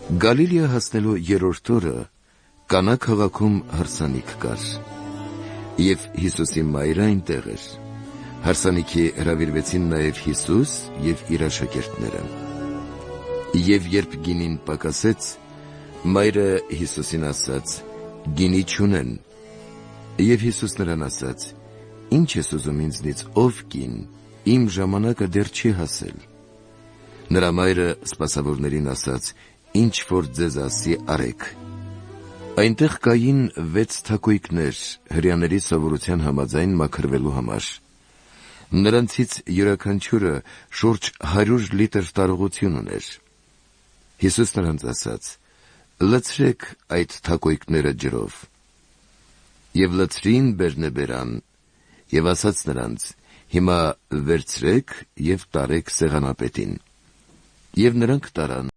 Գալիլեա հասնելու երրորդ օրը Կանա քաղաքում հարսանիք կար, և Հիսուսի մայրը այնտեղ էր։ Հարսանիքի հրավիրվեցին նաև Հիսուս և իր աշակերտները։ Եվ երբ գինին պակասեց, մայրը Հիսուսին ասաց. «Գինի չունեն»։ Եվ Հիսուս նրան ասաց. «Ի՞նչ ես ուզում ինձնից, ով կին, իմ ժամանակը դեռ չի հասել»։ Նրա մայրը սպասավորներին ասաց. «Ինչ որ ձեզ ասի, արեք»։ Այնտեղ կային 6 թակույկներ հրեաների սովորության համաձայն մաքրվելու համար։ Նրանցից յուրաքանչյուրը շուրջ 100 լիտր տարողություն ուներ։ Հիսուս նրանց ասաց. «Լցրեք այդ թակույկները ջրով»։ Եվ լցրին բերնեբերան, և ասաց նրանց. «Հիմա վերցրեք և տարեք սեղանապետին»։ Եվ նրանք տարան